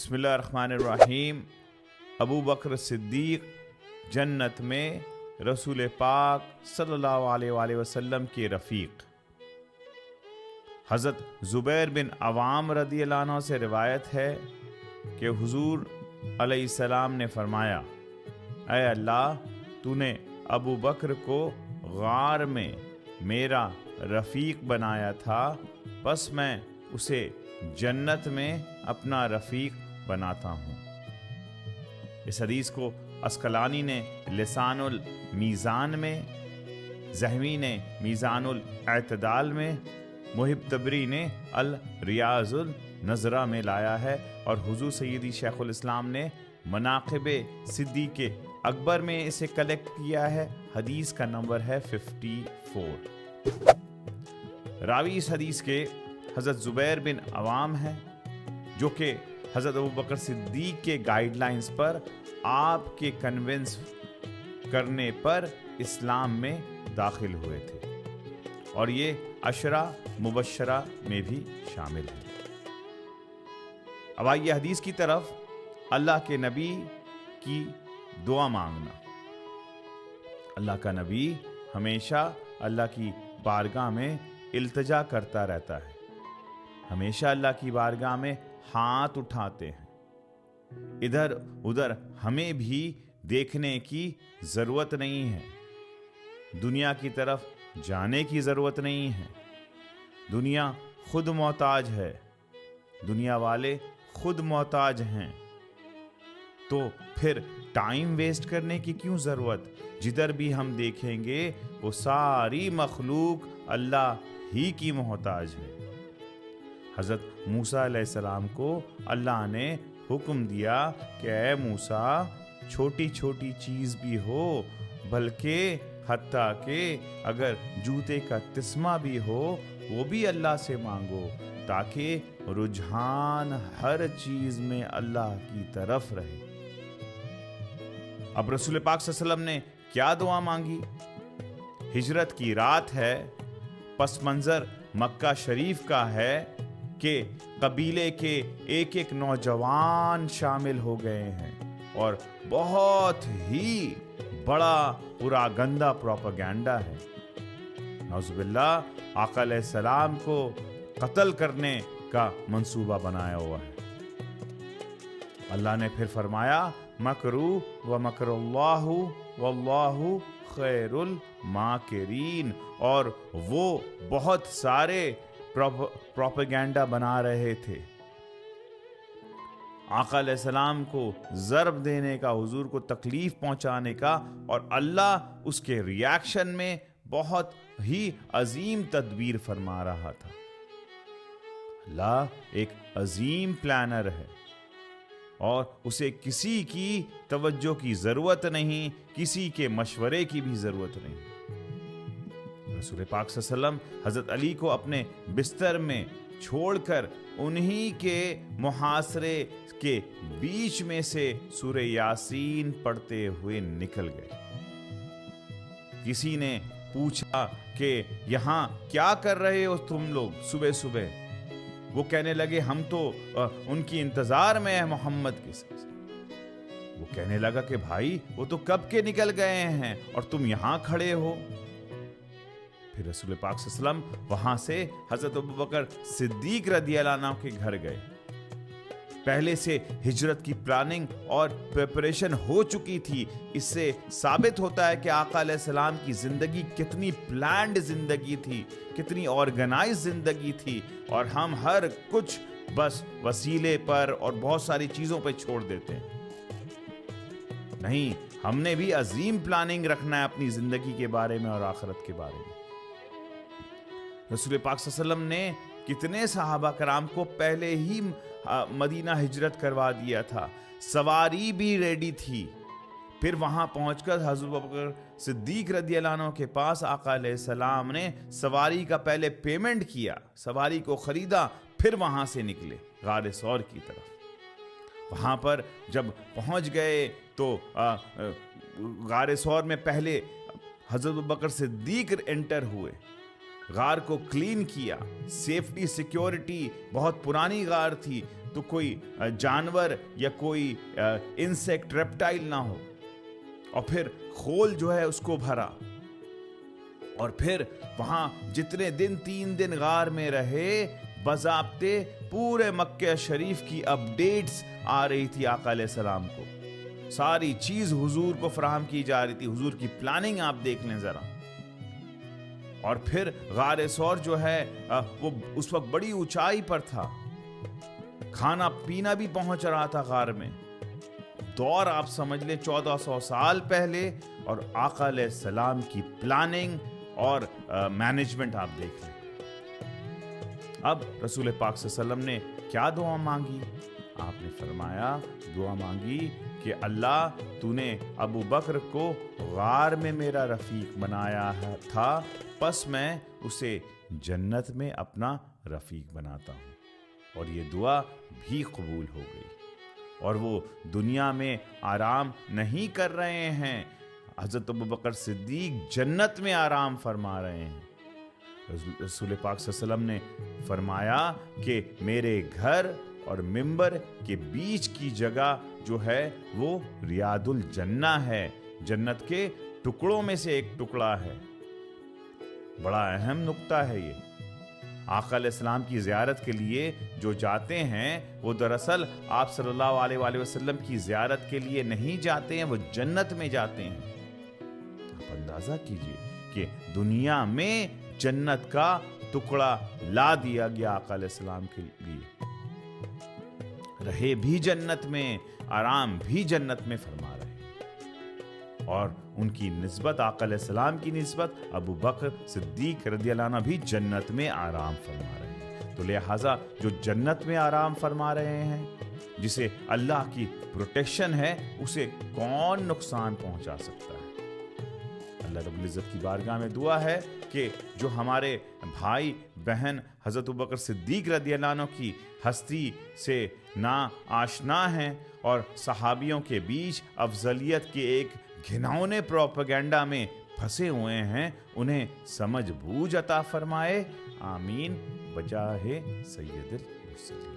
بسم اللہ الرحمن الرحیم۔ ابو بکر صدیق جنت میں رسول پاک صلی اللہ علیہ وآلہ وسلم کے رفیق۔ حضرت زبیر بن عوام رضی اللہ عنہ سے روایت ہے کہ حضور علیہ السلام نے فرمایا، اے اللہ، تو نے ابو بکر کو غار میں میرا رفیق بنایا تھا، بس میں اسے جنت میں اپنا رفیق بناتا ہوں۔ اس حدیث کو اسقلانی نے لسان المیزان میں، زہمی نے میزان الاعتدال میں، محب تبری نے الریاض النظرہ میں لایا ہے، اور حضور سیدی شیخ الاسلام نے مناقب صدیق اکبر میں اسے کلیکٹ کیا ہے۔ حدیث کا نمبر ہے 54۔ راوی اس حدیث کے حضرت زبیر بن عوام ہیں، جو کہ حضرت ابو بکر صدیق کے گائیڈ لائنز پر آپ کے کنونس کرنے پر اسلام میں داخل ہوئے تھے، اور یہ عشرہ مبشرہ میں بھی شامل ہیں۔ اب آئیے حدیث کی طرف۔ اللہ کے نبی کی دعا مانگنا۔ اللہ کا نبی ہمیشہ اللہ کی بارگاہ میں التجا کرتا رہتا ہے، ہمیشہ اللہ کی بارگاہ میں ہاتھ اٹھاتے ہیں۔ ادھر ادھر ہمیں بھی دیکھنے کی ضرورت نہیں ہے، دنیا کی طرف جانے کی ضرورت نہیں ہے۔ دنیا خود محتاج ہے، دنیا والے خود محتاج ہیں، تو پھر ٹائم ویسٹ کرنے کی کیوں ضرورت؟ جدھر بھی ہم دیکھیں گے وہ ساری مخلوق اللہ ہی کی محتاج ہے۔ حضرت موسیٰ علیہ السلام کو اللہ نے حکم دیا کہ اے موسیٰ، چھوٹی چھوٹی چیز بھی ہو، بلکہ حتیٰ کہ اگر جوتے کا تسمہ بھی ہو، وہ بھی اللہ سے مانگو، تاکہ رجحان ہر چیز میں اللہ کی طرف رہے۔ اب رسول پاک صلی اللہ علیہ وسلم نے کیا دعا مانگی؟ ہجرت کی رات ہے، پس منظر مکہ شریف کا ہے کہ قبیلے کے ایک ایک نوجوان شامل ہو گئے ہیں، اور بہت ہی بڑا پراگندہ پروپیگنڈا ہے۔ نعوذ باللہ، آقا علیہ السلام کو قتل کرنے کا منصوبہ بنایا ہوا ہے۔ اللہ نے پھر فرمایا، مکروا ومکر اللہ واللہ خیر الماکرین، اور وہ بہت سارے پروپیگنڈا بنا رہے تھے، آقا علیہ السلام کو ضرب دینے کا، حضور کو تکلیف پہنچانے کا، اور اللہ اس کے ریاکشن میں بہت ہی عظیم تدبیر فرما رہا تھا۔ اللہ ایک عظیم پلانر ہے، اور اسے کسی کی توجہ کی ضرورت نہیں، کسی کے مشورے کی بھی ضرورت نہیں۔ رسول پاک صلی اللہ علیہ وسلم حضرت علی کو اپنے بستر میں چھوڑ کر انہی کے محاصرے کے بیچ میں سے سورہ یاسین پڑھتے ہوئے نکل گئے۔ کسی نے پوچھا کہ یہاں کیا کر رہے ہو تم لوگ صبح صبح؟ وہ کہنے لگے، ہم تو ان کی انتظار میں ہیں محمد کے ساتھ۔ وہ کہنے لگا کہ بھائی، وہ تو کب کے نکل گئے ہیں اور تم یہاں کھڑے ہو۔ پھر رسول پاک صلی اللہ علیہ وسلم وہاں سے حضرت ابو بکر صدیق رضی اللہ عنہ کے گھر گئے۔ پہلے سے ہجرت کی پلاننگ اور پریپریشن ہو چکی تھی۔ اس سے ثابت ہوتا ہے کہ آقا علیہ السلام کی زندگی کتنی پلانڈ زندگی تھی، کتنی آرگنائز زندگی تھی، اور ہم ہر کچھ بس وسیلے پر اور بہت ساری چیزوں پہ چھوڑ دیتے ہیں۔ نہیں، ہم نے بھی عظیم پلاننگ رکھنا ہے اپنی زندگی کے بارے میں اور آخرت کے بارے میں۔ رسول پاک صلی اللہ علیہ وسلم نے کتنے صحابہ کرام کو پہلے ہی مدینہ ہجرت کروا دیا تھا، سواری بھی ریڈی تھی۔ پھر وہاں پہنچ کر حضرت ابوبکر صدیق رضی اللہ عنہ کے پاس آقا علیہ السلام نے سواری کا پہلے پیمنٹ کیا، سواری کو خریدا، پھر وہاں سے نکلے غار ثور کی طرف۔ وہاں پر جب پہنچ گئے تو غار ثور میں پہلے حضرت ابوبکر صدیق انٹر ہوئے، غار کو کلین کیا، سیفٹی سیکیورٹی، بہت پرانی غار تھی، تو کوئی جانور یا کوئی انسیکٹ ریپٹائل نہ ہو، اور پھر خول جو ہے اس کو بھرا، اور پھر وہاں جتنے دن 3 دن غار میں رہے، باضابطے پورے مکہ شریف کی اپڈیٹس آ رہی تھی آقا علیہ السلام کو، ساری چیز حضور کو فراہم کی جا رہی تھی، حضور کی پلاننگ آپ دیکھ لیں ذرا۔ اور پھر غار ثور جو ہے وہ اس وقت بڑی اونچائی پر تھا، کھانا پینا بھی پہنچ رہا تھا غار میں، دور آپ سمجھ لیں 1400 سال پہلے، اور آقا علیہ السلام کی پلاننگ اور مینجمنٹ آپ دیکھ لیں۔ اب رسول پاک صلی اللہ علیہ وسلم نے کیا دعا مانگی؟ آپ نے فرمایا، دعا مانگی کہ اللہ تو نے ابو بکر کو غار میں میرا رفیق بنایا تھا، پس میں اسے جنت میں اپنا رفیق بناتا ہوں۔ اور یہ دعا بھی قبول ہو گئی، اور وہ دنیا میں آرام نہیں کر رہے ہیں، حضرت ابو بکر صدیق جنت میں آرام فرما رہے ہیں۔ رسول پاک صلی اللہ علیہ وسلم نے فرمایا کہ میرے گھر اور ممبر کے بیچ کی جگہ جو ہے وہ ریاض الجنہ ہے، جنت کے ٹکڑوں میں سے ایک ٹکڑا ہے۔ بڑا اہم نقطہ ہے یہ۔ آقا علیہ السلام کی زیارت کے لیے جو جاتے ہیں وہ دراصل آپ صلی اللہ علیہ وآلہ وسلم کی زیارت کے لیے نہیں جاتے ہیں، وہ جنت میں جاتے ہیں۔ آپ اندازہ کیجئے کہ دنیا میں جنت کا ٹکڑا لا دیا گیا آقا علیہ السلام کے لیے، رہے بھی جنت میں، آرام بھی جنت میں فرما رہے ہیں، اور ان کی نسبت، آقا علیہ السلام کی نسبت ابو بکر صدیق رضی اللہ عنہ بھی جنت میں آرام فرما رہے ہیں۔ تو لہٰذا جو جنت میں آرام فرما رہے ہیں، جسے اللہ کی پروٹیکشن ہے، اسے کون نقصان پہنچا سکتا ہے؟ اللہ رب العزت کی بارگاہ میں دعا ہے کہ جو ہمارے بھائی بہن حضرت ابوبکر صدیق رضی اللہ عنہ کی ہستی سے نا آشنا ہیں اور صحابیوں کے بیچ افضلیت کے ایک گھناؤنے پروپیگنڈا میں پھنسے ہوئے ہیں، انہیں سمجھ بوجھ عطا فرمائے، آمین بجاہ سید المرسلین۔